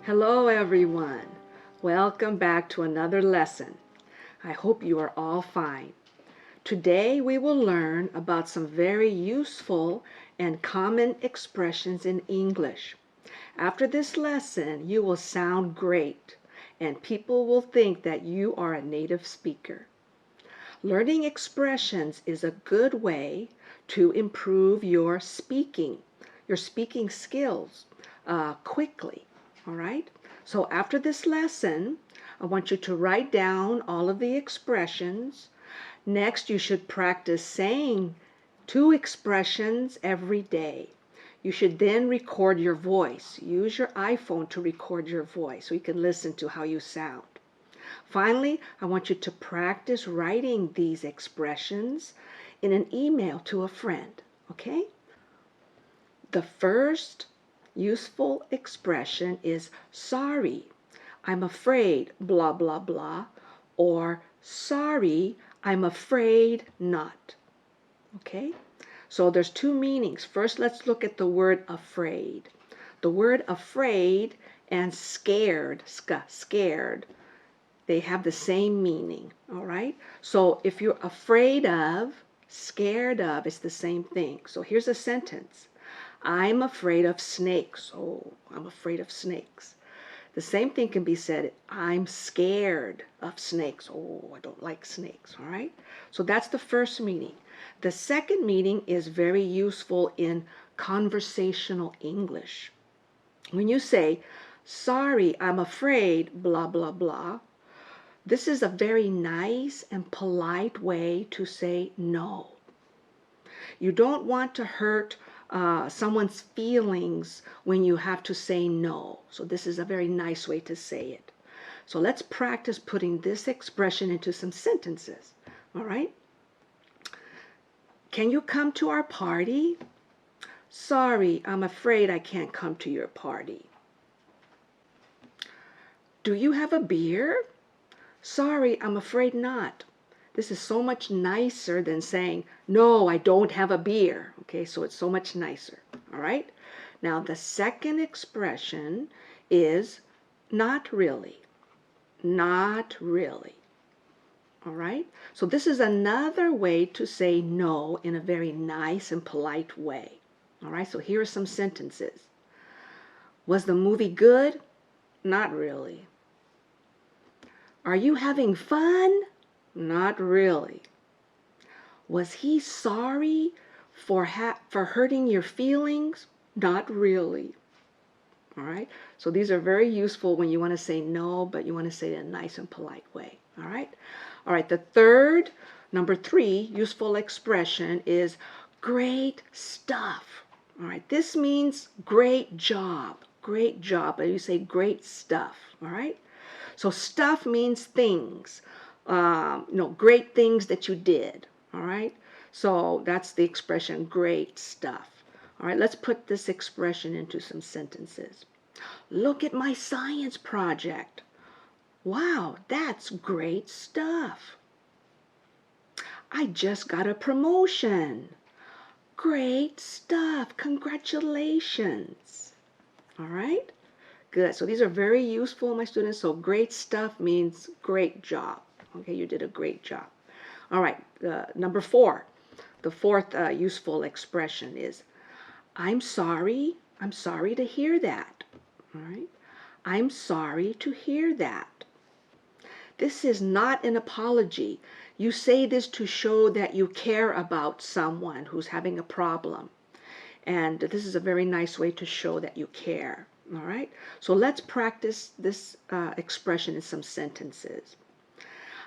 Hello everyone. Welcome back to another lesson. I hope you are all fine. Today we will learn about some very useful and common expressions in English. After this lesson, you will sound great and people will think that you are a native speaker. Learning expressions is a good way to improve your speaking skills quickly. All right? So after this lesson, I want you to write down all of the expressions. Next, you should practice saying 2 expressions every day. You should then record your voice. Use your iPhone to record your voice so you can listen to how you sound. Finally, I want you to practice writing these expressions in an email to a friend, okay? The first useful expression is sorry, I'm afraid, blah, blah, blah, or sorry, I'm afraid not. Okay? So there's 2 meanings. First, let's look at the word afraid. The word afraid and scared, scared, they have the same meaning, all right? So if you're afraid of, scared of, it's the same thing. So here's a sentence. I'm afraid of snakes. Oh, I'm afraid of snakes. The same thing can be said, I'm scared of snakes. Oh, I don't like snakes, all right? So that's the first meaning. The second meaning is very useful in conversational English. When you say, sorry, I'm afraid, blah, blah, blah, this is a very nice and polite way to say no. You don't want to hurt someone's feelings when you have to say no. So this is a very nice way to say it. So let's practice putting this expression into some sentences. All right? Can you come to our party? Sorry, I'm afraid I can't come to your party. Do you have a beer? Sorry, I'm afraid not. This is so much nicer than saying, no, I don't have a beer. Okay, so it's so much nicer. All right? Now, the second expression is not really. Not really. All right? So this is another way to say no in a very nice and polite way. All right? So here are some sentences. Was the movie good? Not really. Are you having fun? Not really. Was he sorry for hurting your feelings? Not really. All right? So these are very useful when you want to say no, but you want to say it in a nice and polite way. All right? All right, the third, number 3, useful expression is great stuff. All right, this means great job. Great job. But you say great stuff. All right? So stuff means things, great things that you did, all right? So that's the expression great stuff. All right, let's put this expression into some sentences. Look at my science project. Wow, that's great stuff. I just got a promotion. Great stuff. Congratulations. All right? Good. So these are very useful, my students. So great stuff means great job. Okay, you did a great job. All right, number 4. The fourth useful expression is, I'm sorry to hear that. All right, I'm sorry to hear that. This is not an apology. You say this to show that you care about someone who's having a problem. And this is a very nice way to show that you care. All right, so let's practice this expression in some sentences.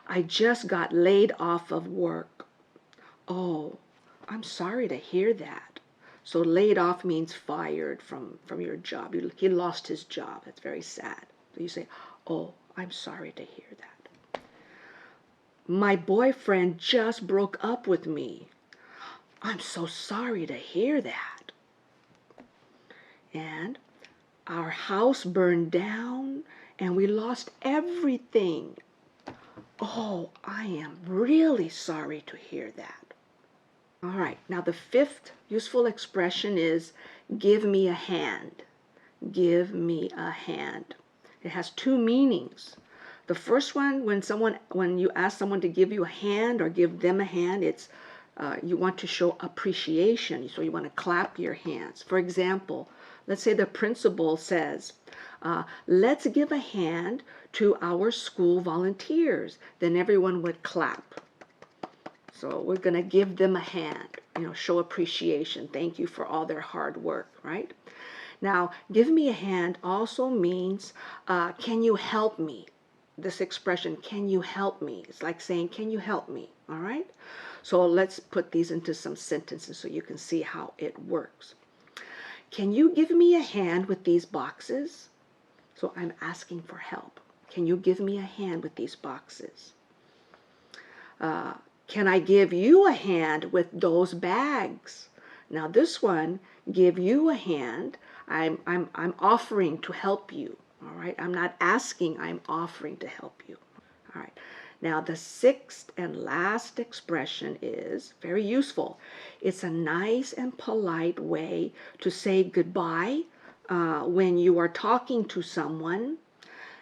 I just got laid off of work. Oh, I'm sorry to hear that. So laid off means fired from your job. He lost his job. That's very sad. So you say, oh, I'm sorry to hear that. My boyfriend just broke up with me. I'm so sorry to hear that. And our house burned down and we lost everything. Oh, I am really sorry to hear that. All right, now the 5th useful expression is give me a hand. Give me a hand. It has two meanings. The first one, when you ask someone to give you a hand or give them a hand, it's you want to show appreciation, so you want to clap your hands. For example, let's say the principal says, let's give a hand to our school volunteers. Then everyone would clap. So we're going to give them a hand, show appreciation. Thank you for all their hard work, right? Now, give me a hand also means, can you help me? This expression, can you help me? It's like saying, can you help me? All right? So let's put these into some sentences so you can see how it works. Can you give me a hand with these boxes? So I'm asking for help. Can you give me a hand with these boxes? Can I give you a hand with those bags? Now this one, give you a hand. I'm offering to help you. All right. I'm not asking. I'm offering to help you. All right. Now the sixth and last expression is very useful. It's a nice and polite way to say goodbye when you are talking to someone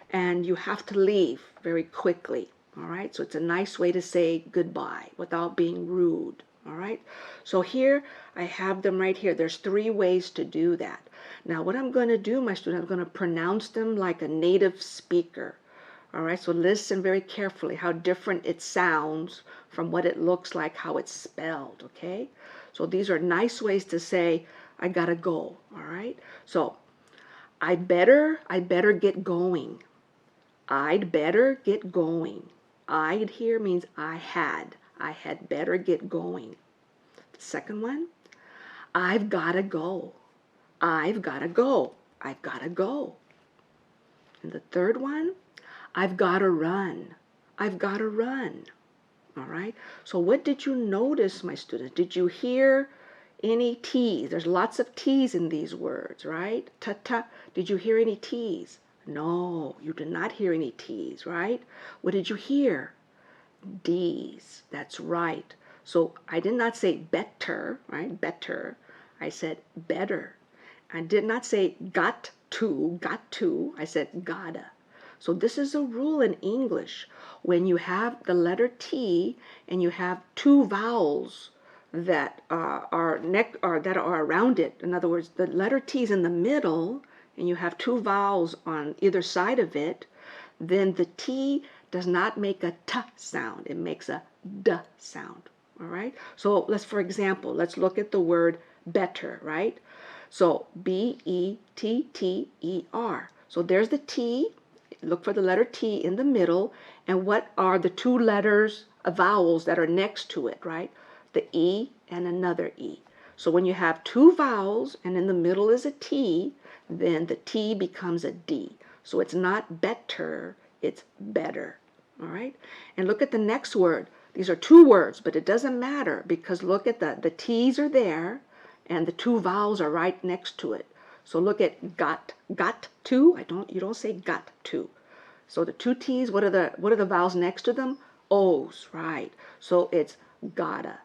and you have to leave very quickly. All right, so it's a nice way to say goodbye without being rude. All right, so here I have them right here. There's three ways to do that. Now what I'm going to do, my students, I'm going to pronounce them like a native speaker. All right, so listen very carefully how different it sounds from what it looks like, how it's spelled, okay? So these are nice ways to say, I gotta go, all right? So, I'd better get going. I'd better get going. I'd here means I had better get going. The second one, I've gotta go. I've gotta go. I've gotta go. And the third one, I've gotta run. I've gotta run. All right. So what did you notice, my students? Did you hear any T's? There's lots of T's in these words, right? Ta-ta. Did you hear any T's? No, you did not hear any T's, right? What did you hear? D's. That's right. So I did not say better, right? Better. I said better. I did not say got to. I said gotta. So this is a rule in English. When you have the letter T and you have two vowels that are around it, in other words, the letter T is in the middle and you have two vowels on either side of it, then the T does not make a T sound. It makes a D sound. All right? So for example, let's look at the word better, right? So B-E-T-T-E-R. So there's the T. Look for the letter T in the middle. And what are the two letters, vowels that are next to it, right? The E and another E. So when you have two vowels and in the middle is a T, then the T becomes a D. So it's not better, it's better. All right? And look at the next word. These are two words, but it doesn't matter because look at the T's are there and the two vowels are right next to it. So look at got to. You don't say got to. So the two T's, what are the vowels next to them? O's, right? So it's gotta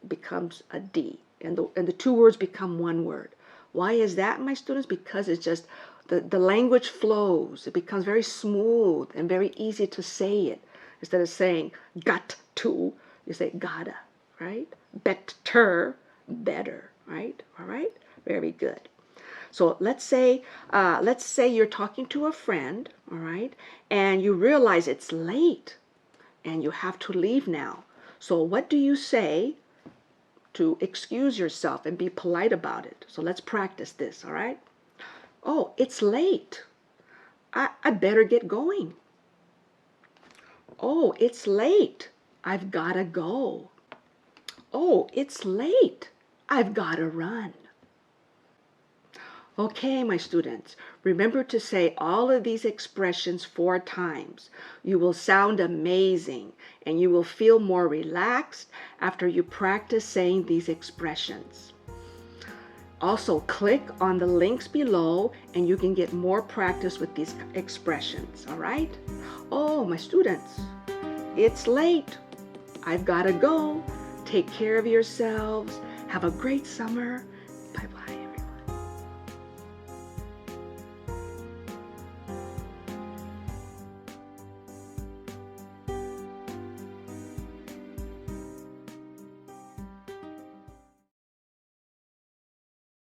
becomes a D, and the two words become one word. Why is that, my students? Because it's just the language flows. It becomes very smooth and very easy to say it. Instead of saying got to, you say gotta, right? Better, better, right? All right, very good. So let's say you're talking to a friend, all right, and you realize it's late and you have to leave now. So what do you say to excuse yourself and be polite about it? So let's practice this, all right? Oh, it's late. I better get going. Oh, it's late. I've got to go. Oh, it's late. I've got to run. Okay, my students, remember to say all of these expressions 4 times. You will sound amazing and you will feel more relaxed after you practice saying these expressions. Also, click on the links below and you can get more practice with these expressions, all right? Oh, my students, it's late. I've got to go. Take care of yourselves. Have a great summer. Bye-bye.